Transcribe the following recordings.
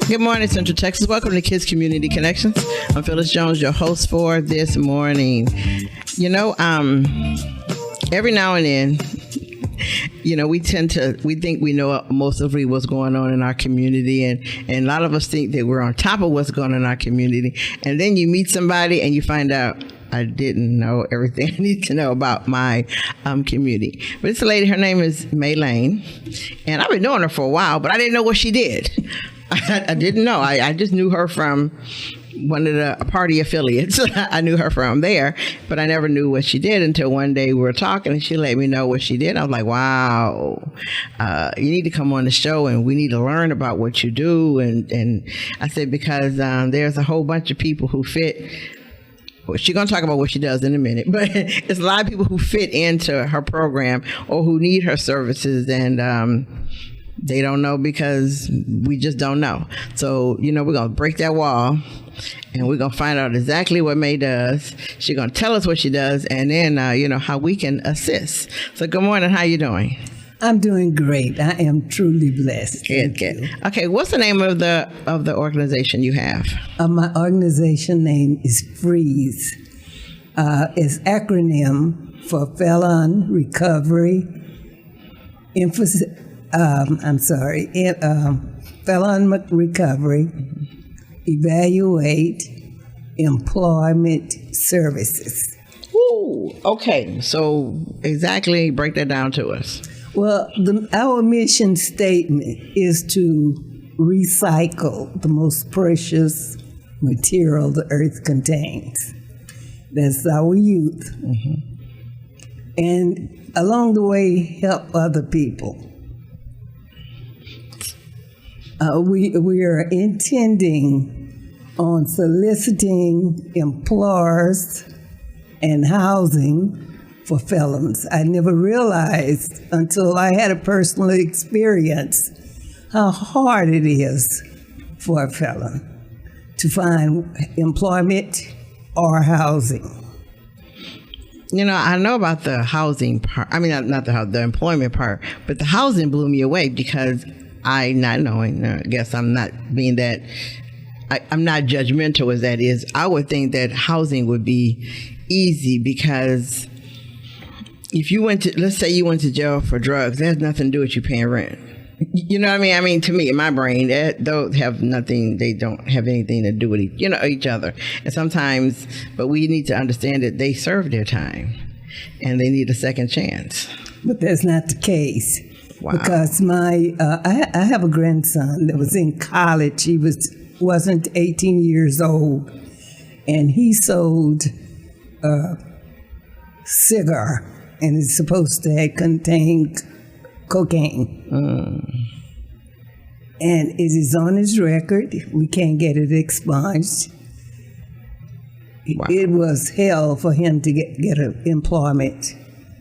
Good morning, Central Texas. Welcome to Kids Community Connections. I'm Phyllis Jones, your host for this morning. You know, every now and then, you know, we think we know most of what's going on in our community, and a lot of us think that we're on top of what's going on in our community. And then you meet somebody and you find out, I didn't know everything I need to know about my community. But this lady, her name is May Lane, and I've been knowing her for a while, but I didn't know what she did. I didn't know. I just knew her from one of the party affiliates. I knew her from there, but I never knew what she did until one day we were talking and she let me know what she did. I was like, wow, you need to come on the show and we need to learn about what you do. And I said, because there's a whole bunch of people who fit. Well, she's going to talk about what she does in a minute, but it's a lot of people who fit into her program or who need her services, and they don't know because we just don't know. So, you know, we're going to break that wall and we're going to find out exactly what May does. She's going to tell us what she does, and then, you know, how we can assist. So good morning. How you doing? I'm doing great. I am truly blessed. Good. Okay. What's the name of the organization you have? My organization name is FREEZE. It's acronym for Felon Recovery Felon Recovery Evaluate Employment Services. Ooh, okay. So exactly break that down to us. Well, our mission statement is to recycle the most precious material the earth contains. That's our youth. Mm-hmm. And along the way, help other people. We are intending on soliciting employers and housing for felons. I never realized until I had a personal experience how hard it is for a felon to find employment or housing. You know, I know about the housing part. I mean, not the employment part, but the housing blew me away because not knowing, I guess I'm not being that, I'm not judgmental as that is. I would think that housing would be easy because if you let's say you went to jail for drugs, that has nothing to do with you paying rent. You know what I mean? I mean, to me, in my brain, those have nothing, they don't have anything to do with each other. And sometimes, but we need to understand that they served their time and they need a second chance. But that's not the case. Wow. Because I have a grandson that was in college. He wasn't 18 years old, and he sold a cigar, and it's supposed to contain cocaine. And it is on his record. We can't get it expunged. Wow. It was hell for him to get employment,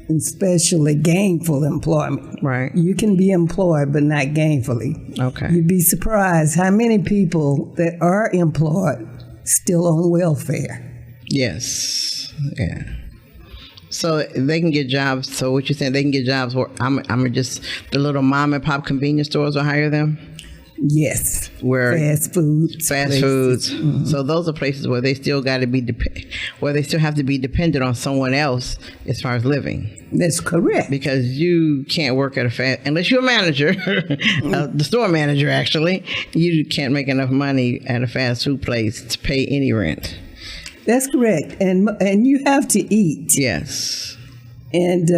especially gainful employment. Right. You can be employed, but not gainfully. Okay. You'd be surprised how many people that are employed still on welfare. Yes. Yeah. So they can get jobs. So what you're saying, they can get jobs where I'm just the little mom and pop convenience stores will hire them? Yes. Where fast foods. Mm-hmm. So those are places where they still got to be where they still have to be dependent on someone else as far as living. That's correct. Because you can't work at unless you're a manager, the store manager actually, you can't make enough money at a fast food place to pay any rent. That's correct. And you have to eat. Yes. And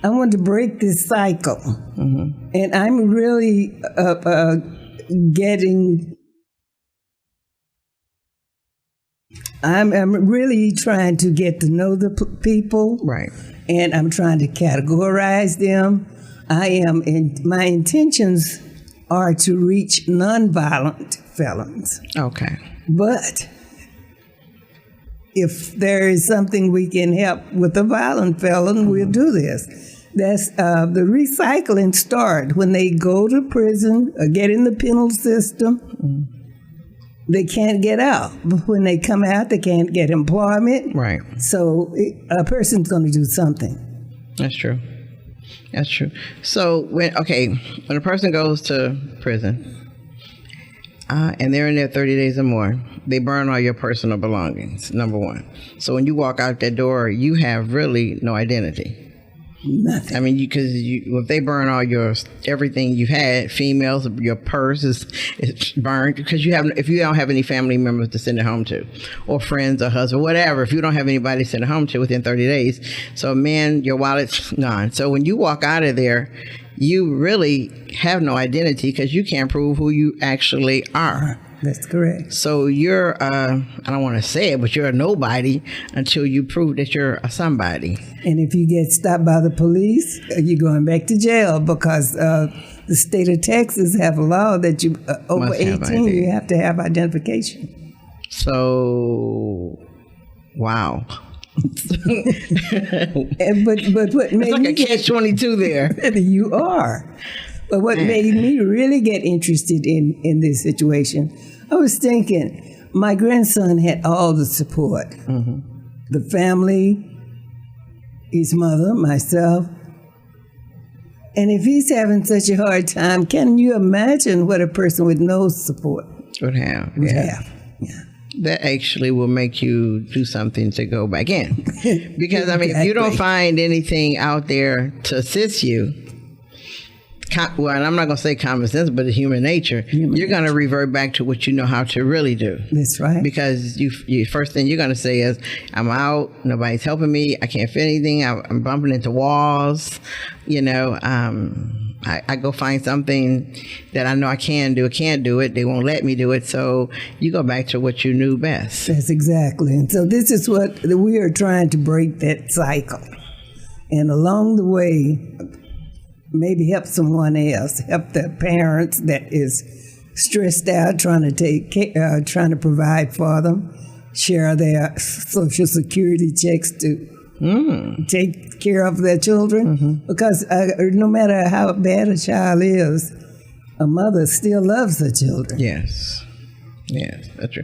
I want to break this cycle. Mm-hmm. And I'm really I'm really trying to get to know the people. Right. And I'm trying to categorize them. My intentions are to reach nonviolent felons. Okay. But if there is something we can help with a violent felon, we'll do this. That's the recycling start when they go to prison or get in the penal system. they can't get out. But when they come out, they can't get employment. Right. So a person's going to do something. That's true. That's true. So when a person goes to prison and they're in there 30 days or more, they burn all your personal belongings, number one. So when you walk out that door, you have really no identity. Nothing. I mean, because if they burn all everything you've had, females, your purse is burned because if you don't have any family members to send it home to, or friends or husband, whatever, if you don't have anybody to send it home to within 30 days, so man, your wallet's gone. So when you walk out of there, you really have no identity because you can't prove who you actually are. That's correct. So you're, I don't want to say it, but you're a nobody until you prove that you're a somebody. And if you get stopped by the police, you're going back to jail because the state of Texas have a law that you over 18, you have to have identification. So, wow. but what made it's like me a catch-22 there. You are. But what made me really get interested in this situation, I was thinking, my grandson had all the support. Mm-hmm. The family, his mother, myself. And if he's having such a hard time, can you imagine what a person with no support would have? Yeah. That actually will make you do something to go back in. Because, I mean, if you don't find anything out there to assist you, well, and I'm not going to say common sense, but it's human nature. You're going to revert back to what you know how to really do. That's right. Because you first thing you're going to say is, I'm out, nobody's helping me, I can't fit anything, I'm bumping into walls, I go find something that I know I can't do it, they won't let me do it, so you go back to what you knew best. That's exactly. And so this is what we are trying to break that cycle. And along the way, maybe help someone else, help the parents that is stressed out, trying to provide for them, share their Social Security checks to take care of their children. Mm-hmm. Because no matter how bad a child is, a mother still loves her children. Yes, that's true.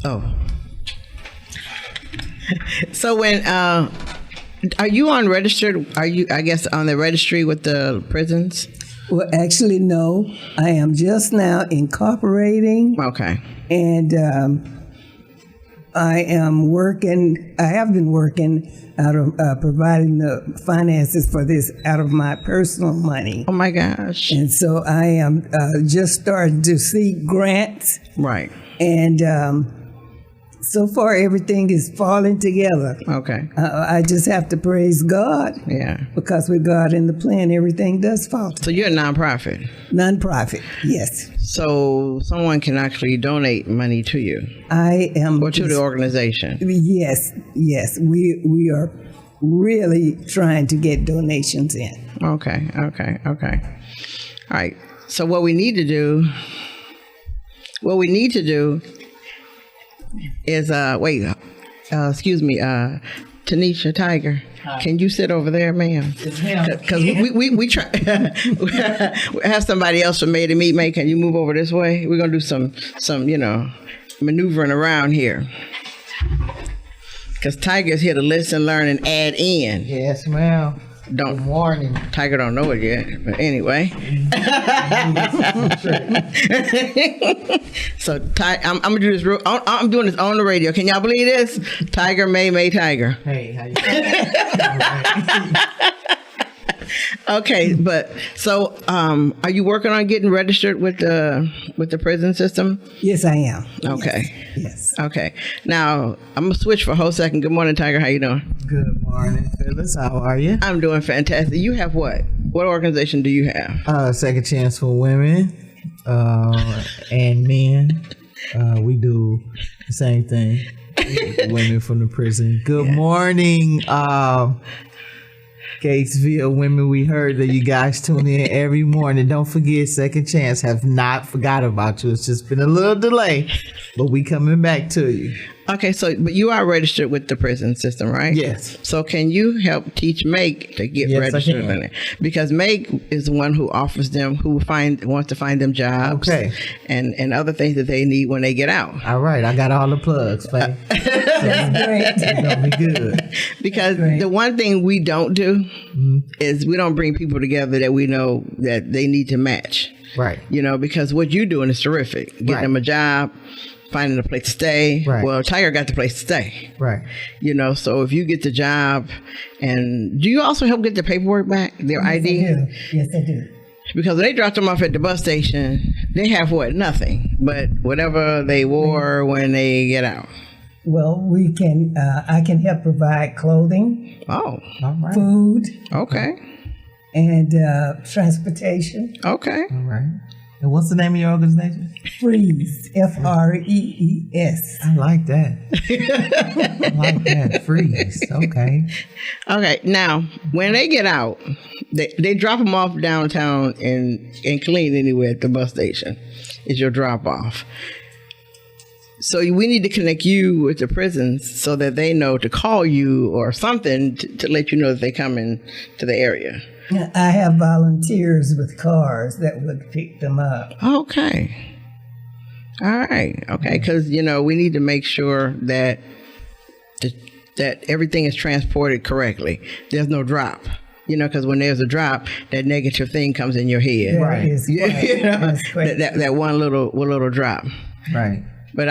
Oh. So when... are you on registered? Are you, I guess, on the registry with the prisons? Well, actually, no. I am just now incorporating. Okay. And I am working. I have been working out of providing the finances for this out of my personal money. Oh my gosh! And so I am just starting to seek grants. Right. And so far, everything is falling together. Okay. I just have to praise God. Yeah. Because with God in the plan, everything does fall together. So you're a nonprofit? Nonprofit, yes. So someone can actually donate money to you? I am. Or to the organization? Yes. We are really trying to get donations in. Okay. All right. So what we need to do is excuse me, Tanisha Tiger. Hi. Can you sit over there, ma'am? Because we try. We have somebody else from Made to Meet. May, can you move over this way? We're gonna do some maneuvering around here. Because Tiger's here to listen, learn, and add in. Yes, ma'am. Good morning. Tiger don't know it yet, but anyway. So I'm gonna do this. I'm doing this on the radio. Can y'all believe this? Tiger, May, Tiger. Hey, how you doing? Okay, but so are you working on getting registered with the prison system? Yes, I am. Okay. Yes. Okay. Now I'm gonna switch for a whole second. Good morning, Tiger. How you doing? Good morning, Phyllis. How are you? I'm doing fantastic. You have what? What organization do you have? Second Chance for Women and Men. We do the same thing. Women from the prison. Good morning. Gatesville women, we heard that you guys tune in every morning. Don't forget, Second Chance have not forgot about you. It's just been a little delay, but we coming back to you. Okay, so but you are registered with the prison system, right? Yes. So can you help teach Meg to get Yes, I registered can. in it? Because Meg is the one who offers them, wants to find them jobs, Okay. and other things that they need when they get out. All right, I got all the plugs, babe. That's great. It's gonna be good. Because Right. the one thing we don't do is we don't bring people together that we know that they need to match. Right. You know, because what you're doing is terrific. Getting Right. them a job, finding a place to stay. Right. Well, Tiger got the place to stay. Right. You know, so if you get the job, and do you also help get the paperwork back, their ID? I do. Yes, I do. Because when they dropped them off at the bus station, they have what? Nothing but whatever they wore when they get out. Well, we can. I can help provide clothing, Oh, All right. food, okay. and transportation. Okay. All right. And what's the name of your organization? Freeze. FREES. I like that. I like that. Freeze. Okay. Okay. Now, when they get out, they drop them off downtown in Killeen anyway at the bus station. Is your drop off. So we need to connect you with the prisons so that they know to call you or something to let you know that they come in to the area. I have volunteers with cars that would pick them up. Okay. All right. Okay. Because, you know, we need to make sure that that everything is transported correctly. There's no drop. You know, because when there's a drop, that negative thing comes in your head. Right. That is quite, You know, that's quite- that one little drop. Right. But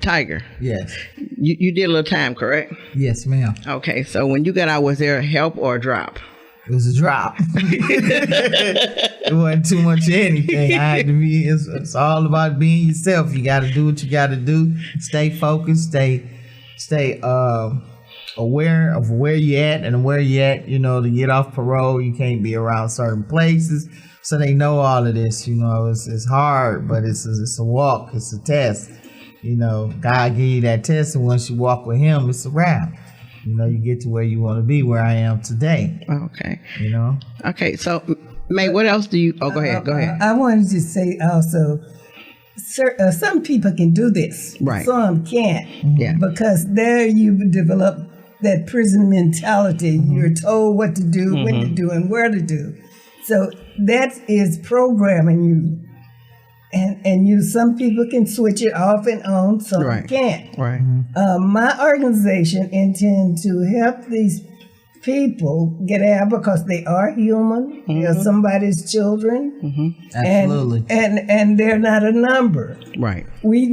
Tiger, Yes. you did a little time, correct? Yes, ma'am. Okay. So when you got out, was there help or a drop? It was a drop. It wasn't too much of anything. I had to be. It's all about being yourself. You got to do what you got to do. Stay focused. Stay aware of where you at and where you at. You know, to get off parole, you can't be around certain places. So they know all of this. You know, it's hard, but it's a walk. It's a test. You know, God give you that test, and once you walk with Him, it's a wrap. You know, you get to where you want to be, where I am today. Okay. You know. Okay. So, May, what else do you? Oh, go ahead. Go ahead. I wanted to say also, some people can do this. Right. Some can't. Yeah. Because there you develop that prison mentality. You're told what to do, when to do, and where to do. So that is programming you. And some people can switch it off and on, some Right. can't. Right. My organization intends to help these people get out because they are human. They're somebody's children. Absolutely. And they're not a number. Right. We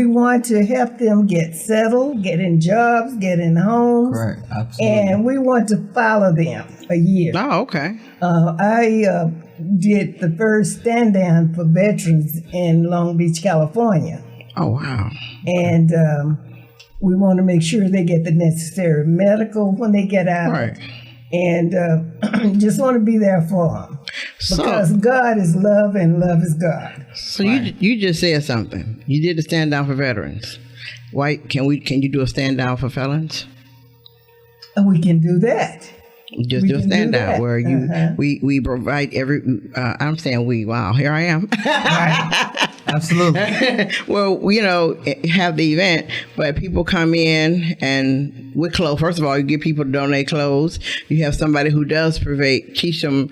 want to help them get settled, get in jobs, get in homes. Correct. Absolutely. And we want to follow them a year. Oh, okay. I did the first stand down for veterans in Long Beach, California. Oh, wow. And we want to make sure they get the necessary medical when they get out. Right. And just want to be there for them. Because God is love and love is God. So you just said something. You did a stand down for veterans. Why can you do a stand down for felons? And we can do that. Just We do a can do stand down that. where we provide I'm saying we. Wow, here I am. Right. Absolutely. Well, you know, have the event, but people come in and with clothes. First of all, you get people to donate clothes. You have somebody who does teach them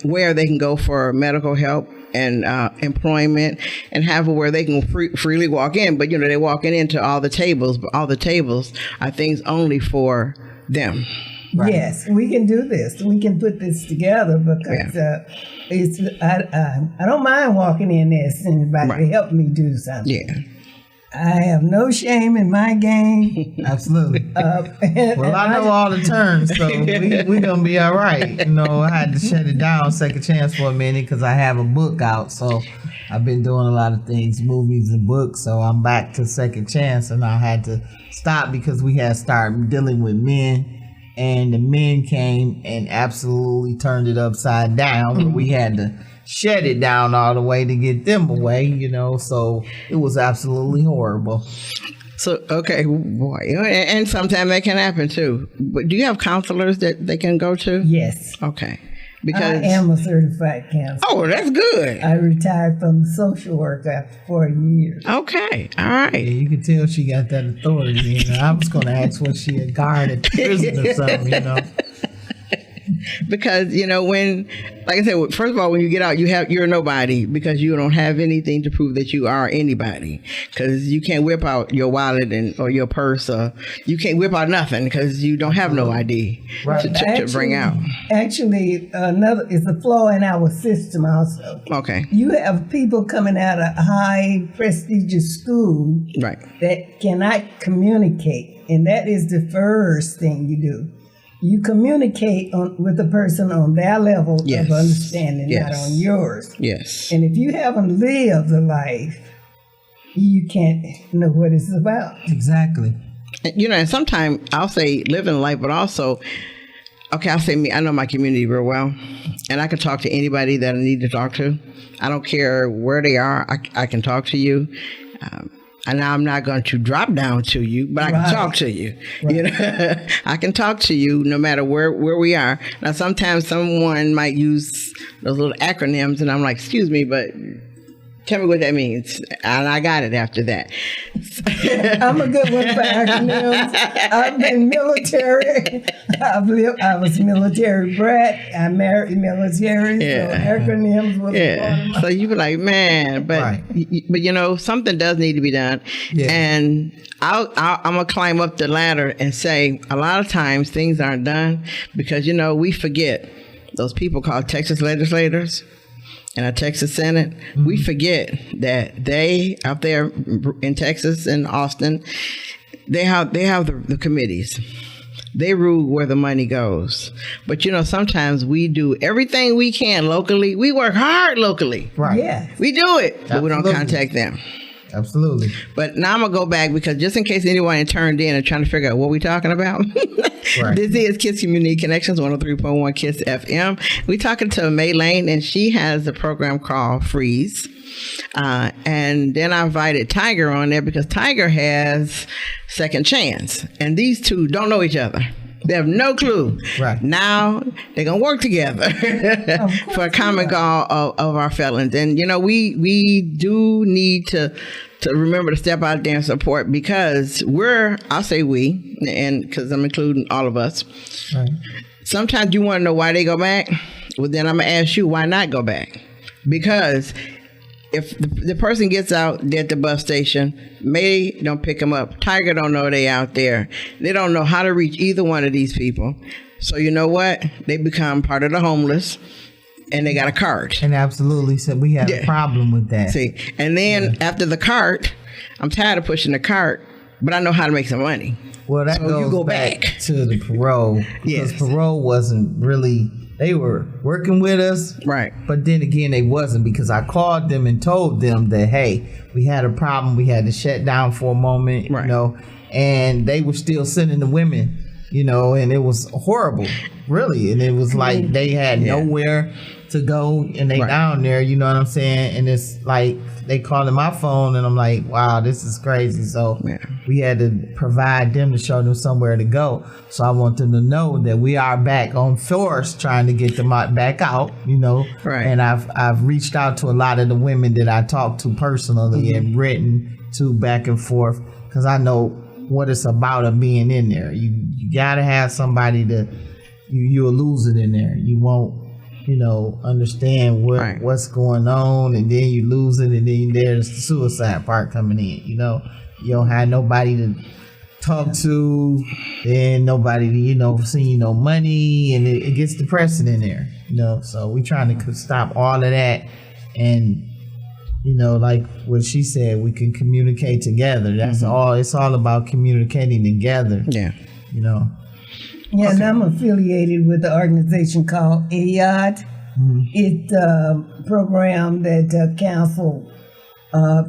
where they can go for medical help and employment, and have where they can freely walk in. But you know, they're walking into all the tables, but all the tables are things only for them. Right. Yes, we can do this. We can put this together because I don't mind walking in there and anybody to help me do something. Yeah. I have no shame in my game. Absolutely. Well, I know all the terms, so we're going to be all right. You know, I had to shut it down, Second Chance, for a minute because I have a book out. So I've been doing a lot of things, movies and books. So I'm back to Second Chance, and I had to stop because we had started dealing with men. And the men came and absolutely turned it upside down. We had to shut it down all the way to get them away, you know. So it was absolutely horrible. So, okay, boy. And sometimes that can happen too. But do you have counselors that they can go to? Yes. Okay. Because I am a certified counselor. Oh, that's good. I retired from social work after 40 years. Okay, all right. Yeah, you can tell she got that authority. You know, I was going to ask was she a guard at the prison or something, you know. Because, you know, when, like I said, first of all, when you get out, you're nobody because you don't have anything to prove that you are anybody. Because you can't whip out your wallet or your purse, or you can't whip out nothing because you don't have no ID to bring out. Actually, it's a flaw in our system also. Okay. You have people coming out of high prestigious school Right. that cannot communicate, and that is the first thing you do. You communicate with the person on their level Yes. of understanding, Yes. not on yours. Yes. And if you haven't lived the life, you can't know what it's about. Exactly. You know, and sometimes I'll say living life, but also, okay, I'll say me, I know my community real well, and I can talk to anybody that I need to talk to. I don't care where they are. I can talk to you. And I'm not going to drop down to you, but I can talk to you. Right. You know, I can talk to you no matter where we are. Now, sometimes someone might use those little acronyms, and I'm like, excuse me, but tell me what that means. And I got it after that. I'm a good one for acronyms. I've been military. I was military brat. I married military. So acronyms was part of my... So you be like, man, but you know, something does need to be done. Yeah. And I'm gonna climb up the ladder and say a lot of times things aren't done because, you know, we forget those people called Texas legislators in our Texas Senate. Mm-hmm. We forget that they out there in Texas and Austin, they have the committees. They rule where the money goes. But, you know, sometimes we do everything we can locally. We work hard locally. Right. Yeah. We do it, but we don't contact them. Absolutely. But now I'm going to go back because just in case anyone turned in and trying to figure out what we're talking about, right. This is Kids Community Connections, 103.1 Kids FM. We're talking to May Lane, and she has a program called Freeze. And then I invited Tiger on there because Tiger has Second Chance. And these two don't know each other. They have no clue. Right. Now they're going to work together for a common goal of our felons. And, you know, we do need to remember to step out there and support because I'll say we, and because I'm including all of us. Right. Sometimes you want to know why they go back. Well, then I'm going to ask you why not go back. Because if the person gets out there at the bus station, May don't pick them up. Tiger don't know they out there. They don't know how to reach either one of these people. So you know what? They become part of the homeless, and they got a cart. And absolutely, so we have a problem with that. See, and then after the cart, I'm tired of pushing the cart, but I know how to make some money. Well, that goes back to the parole because parole wasn't really. They were working with us, right? But then again, they wasn't because I called them and told them that, hey, we had a problem. We had to shut down for a moment, you know, and they were still sending the women, you know, and it was horrible, really. And it was like they had nowhere to go and they down there, you know what I'm saying? And it's like they calling my phone and I'm like, wow, this is crazy. So we had to provide them to show them somewhere to go. So I want them to know that we are back on force trying to get them back out, you know. Right. And I've reached out to a lot of the women that I talked to personally and written to back and forth because I know what it's about of being in there. You got to have somebody you'll lose it in there. You won't, you know, understand what's going on, and then you lose it, and then there's the suicide part coming in. You know, you don't have nobody to talk to, then nobody to, you know, see no money, and it gets depressing in there. You know, so we trying to stop all of that, and you know, like what she said, we can communicate together. That's all. It's all about communicating together. Yeah, you know. Yeah, and I'm affiliated with the organization called IAD. It's a program that counsel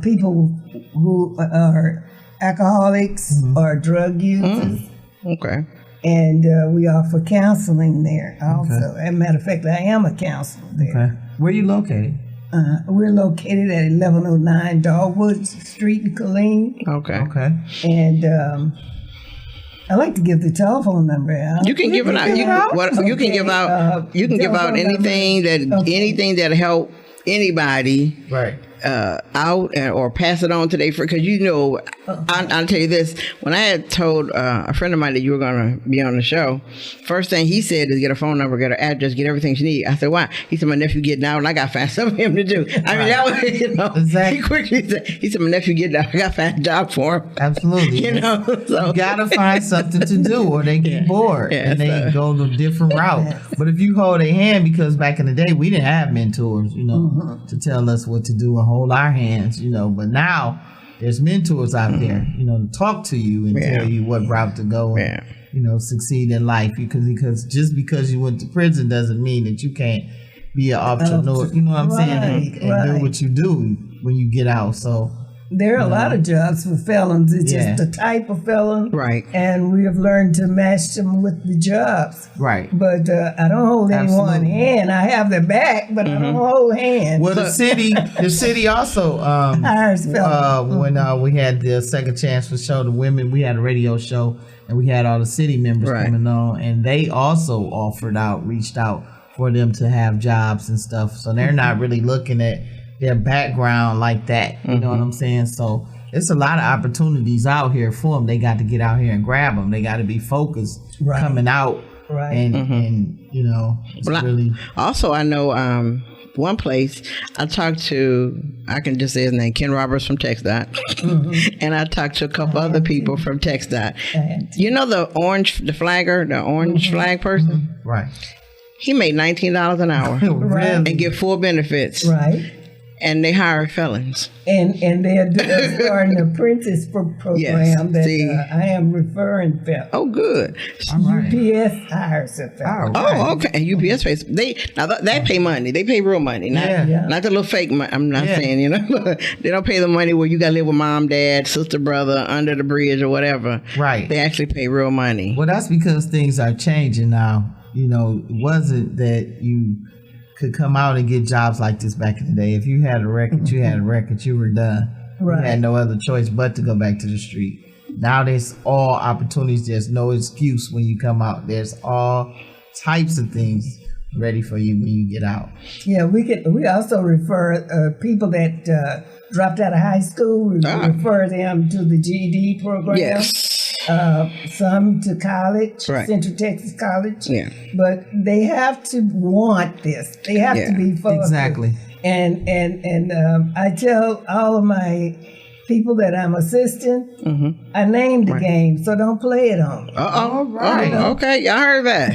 people who are alcoholics or drug users. Okay. And we offer counseling there also. As a matter of fact, I am a counselor there. Okay. Where are you located? We're located at 1109 Dogwood Street in Killeen. Okay. And I like to give the telephone number out. You can give it out. You can give out. You can give out anything that help anybody. Right. Out or pass it on to their friend, because I'll tell you this, when I had told a friend of mine that you were going to be on the show, first thing he said is get a phone number, get her address, get everything she needs. I said, why? He said, my nephew getting out and I got to find something for him to do. I mean, that was, exactly. He quickly said, my nephew getting out, I got to find a job for him. Absolutely. So you got to find something to do or they get bored and they go the different route. But if you hold their hand, because back in the day we didn't have mentors, to tell us what to do and hold our hands, but now there's mentors out there, to talk to you and tell you what route to go and, succeed in life. Because just because you went to prison doesn't mean that you can't be an entrepreneur, you know what I'm saying, and do what you do when you get out. So there are a lot of jobs for felons. It's just the type of felon. Right. And we have learned to match them with the jobs. Right. But I don't hold anyone's hand. I have their back, but I don't hold hands. Well, the city also hires felons. when we had the Second Chance for show, the women, we had a radio show and we had all the city members coming on, and they also reached out for them to have jobs and stuff. So they're not really looking at their background like that, you know what I'm saying? So it's a lot of opportunities out here for them. They got to get out here and grab them. They got to be focused coming out, and it's really. I know one place I talked to. I can just say his name, Ken Roberts from TxDOT, and I talked to a couple other people from TxDOT. The orange flag person, right? He made $19 an hour, and get full benefits, right? And they hire felons. And they're starting an apprentice program that I am referring felons. Oh, good. UPS hires a felon. Oh, okay. And UPS pays. They pay money. They pay real money. Not the little fake money. I'm not saying, they don't pay the money where you got to live with mom, dad, sister, brother, under the bridge or whatever. Right. They actually pay real money. Well, that's because things are changing now. It wasn't that you could come out and get jobs like this back in the day. If you had a record, you had a record, you were done. Right. You had no other choice but to go back to the street. Now there's all opportunities. There's no excuse when you come out. There's all types of things ready for you when you get out. Yeah, we also refer people that dropped out of high school. We refer them to the GED program. Yes. Some to college, Central Texas College. Yeah. But they have to want this. They have to be focused. Exactly. And I tell all of my people that I'm assisting, I named the game, so don't play it on me. Right. Okay, I heard that.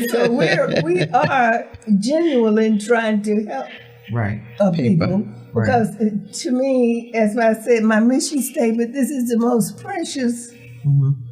So we are genuinely trying to help people. Because to me, as I said, my mission statement, this is the most precious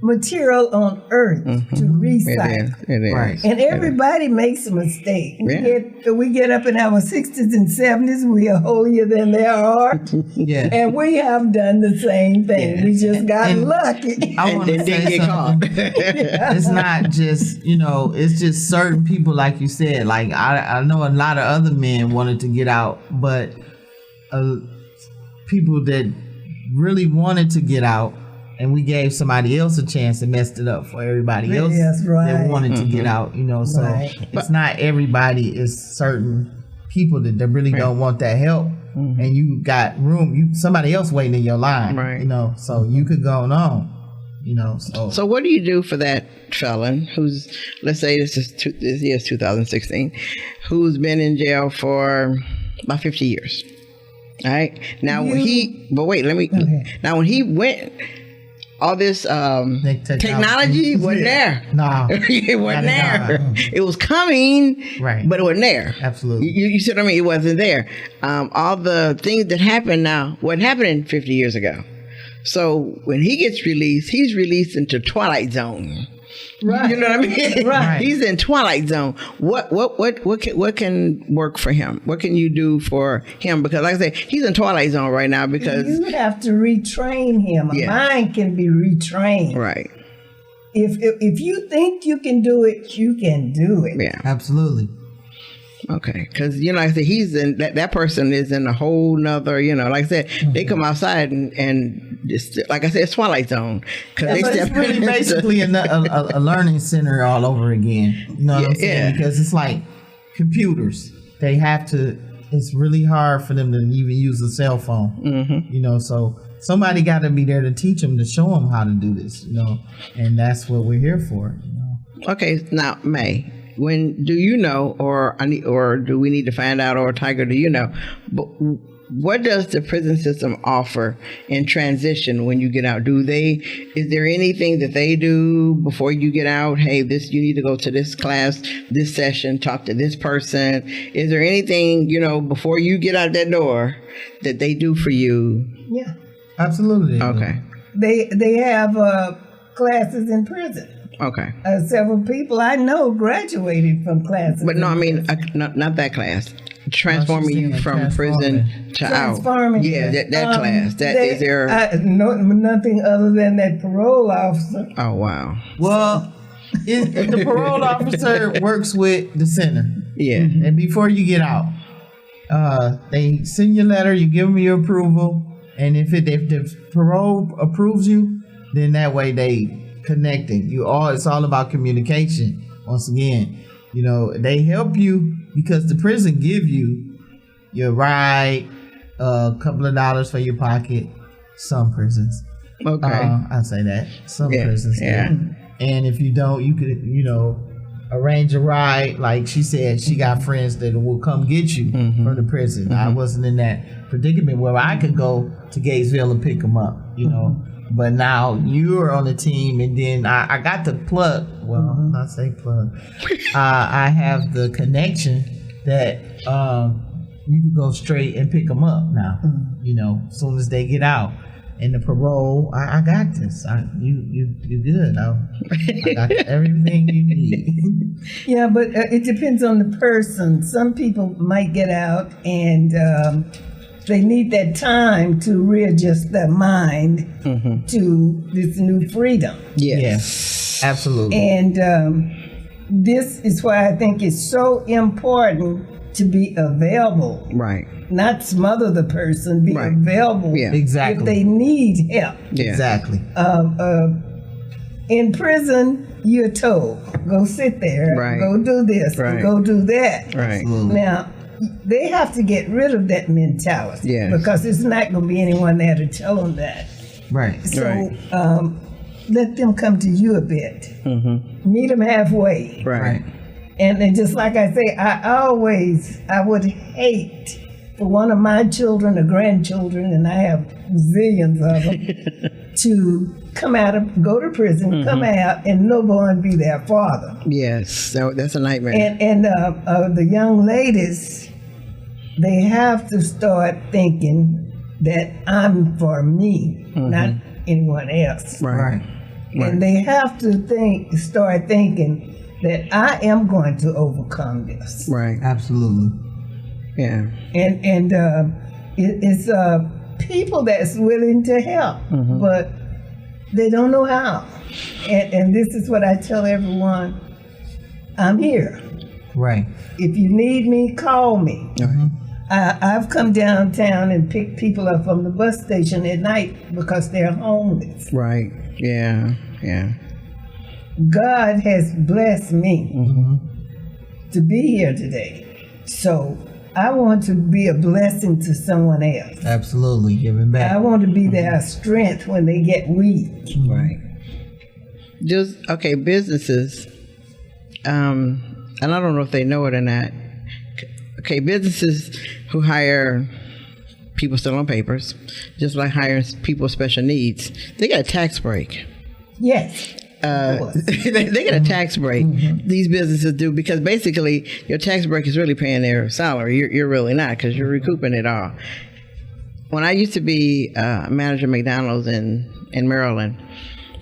material on earth to recycle. It is. Right. And everybody makes a mistake. We get up in our 60s and 70s, we are holier than they are. And we have done the same thing. We just got lucky. I want to say something. It's not just, it's just certain people, like you said. Like, I know a lot of other men wanted to get out, but people that really wanted to get out, and we gave somebody else a chance and messed it up for everybody else that wanted to get out, so it's not everybody. It's certain people that really don't want that help, and you got room, somebody else waiting in your line, so you could go on, So what do you do for that felon who's, let's say this year is 2016, who's been in jail for about 50 years? All right. Now when he went, all this technology wasn't there. No, it wasn't there. It was coming, but it wasn't there. Absolutely. You see what I mean? It wasn't there. All the things that happen now wasn't happening 50 years ago. So when he gets released, he's released into Twilight Zone. Right. You know what I mean? Right. He's in Twilight Zone. What can work for him? What can you do for him? Because like I say, he's in Twilight Zone right now because you have to retrain him. A mind can be retrained. Right. If you think you can do it, you can do it. Yeah. Absolutely. Okay, because like I said, he's in that person is in a whole nother. Like I said, they come outside and just, like I said, it's Twilight Zone. But it's really basically a learning center all over again. You know what I'm saying? Yeah. Because it's like computers. They have to. It's really hard for them to even use a cell phone. Mm-hmm. So somebody got to be there to teach them, to show them how to do this. And that's what we're here for. Okay, now May. When do you know, or do we need to find out, or Tiger, do you know? But what does the prison system offer in transition when you get out? Is there anything that they do before you get out? Hey, you need to go to this class, this session, talk to this person. Is there anything, before you get out that door that they do for you? Yeah, absolutely. Okay. They have classes in prison. Okay. Several people I know graduated from classes. But no, I mean, not that class. Transforming you from prison to out. Yeah, that class. Is there nothing other than that parole officer. Oh, wow. Well, the parole officer works with the center. Yeah. And before you get out, they send you a letter, you give them your approval, and if the parole approves you, then that way they connecting it's all about communication. Once again, they help you because the prison give you your ride, a couple of dollars for your pocket. Some prisons, okay, I'd say that some prisons, yeah. And if you don't, you could arrange a ride. Like she said, she got friends that will come get you from the prison. Mm-hmm. I wasn't in that predicament where I could go to Gatesville and pick them up. But now you're on the team, and then I got the plug. Well, not say plug. I have the connection that you can go straight and pick them up now. As soon as they get out, and the parole, I got this. You good? I got everything you need. Yeah, but it depends on the person. Some people might get out and. They need that time to readjust their mind to this new freedom. Yes, absolutely. And this is why I think it's so important to be available. Right. Not smother the person, be available. Yeah. Exactly. If they need help. Yeah. Exactly. In prison, you're told, go sit there, go do this, go do that. Right. Absolutely. Now, they have to get rid of that mentality because there's not going to be anyone there to tell them that. Right. So let them come to you a bit. Meet them halfway. Right. And then just like I say, I would hate for one of my children or grandchildren, and I have zillions of them, to go to prison, come out, and no one be their father. Yes, that's a nightmare. And the young ladies, they have to start thinking that I'm for me, not anyone else. Right. And they have to start thinking that I am going to overcome this. Right. Absolutely. Yeah. And it's people that's willing to help, but they don't know how. And this is what I tell everyone. I'm here. Right. If you need me, call me. I've come downtown and picked people up from the bus station at night because they're homeless. Right. Yeah. Yeah. God has blessed me to be here today. So I want to be a blessing to someone else. Absolutely. Giving back. I want to be their strength when they get weak. Right. Businesses, and I don't know if they know it or not. Okay, businesses who hire people still on papers, just like hiring people with special needs, they got a tax break. Yes. They get a tax break. These businesses do, because basically your tax break is really paying their salary. You're really not, because you're recouping it all. When I used to be manager of McDonald's in Maryland,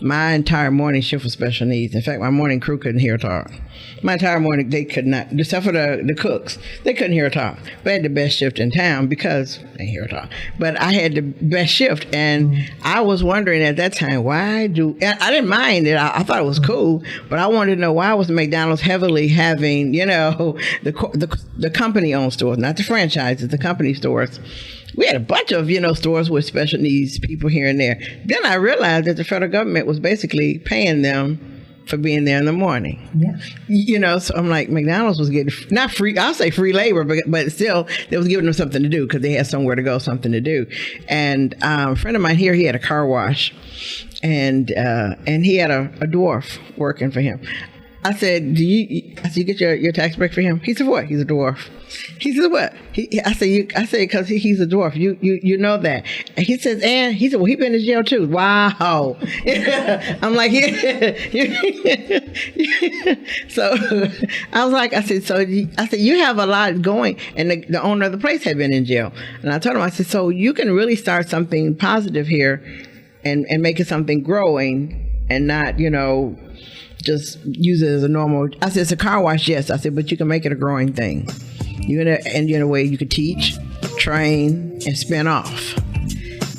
my entire morning shift was special needs. In fact, my morning crew couldn't hear talk. My entire morning, they could not, except for the cooks, they couldn't hear talk. But I had the best shift in town because they hear talk. But I had the best shift, and I was wondering at that time, I didn't mind it. I thought it was cool, but I wanted to know why was McDonald's heavily having, the company-owned stores, not the franchises, the company stores. We had a bunch of, stores with special needs people here and there. Then I realized that the federal government was basically paying them for being there in the morning. Yeah. So I'm like, McDonald's was getting, not free, I'll say free labor, but still, they was giving them something to do because they had somewhere to go, something to do. And a friend of mine here, he had a car wash, and he had a dwarf working for him. I said, you get your tax break for him? He said, what? He's a dwarf. He said, what? I said, because he's a dwarf. You know that. And he says, and he said, well, he been in jail too. Wow. I'm like, yeah. So I said, you have a lot going. And the owner of the place had been in jail. And I told him, I said, so you can really start something positive here and make it something growing and not, just use it as a normal. I said, it's a car wash, yes. I said, but you can make it a growing thing. In a way you could teach, train, and spin off.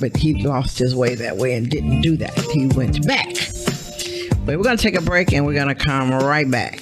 But he lost his way that way and didn't do that. He went back. But we're going to take a break and we're going to come right back.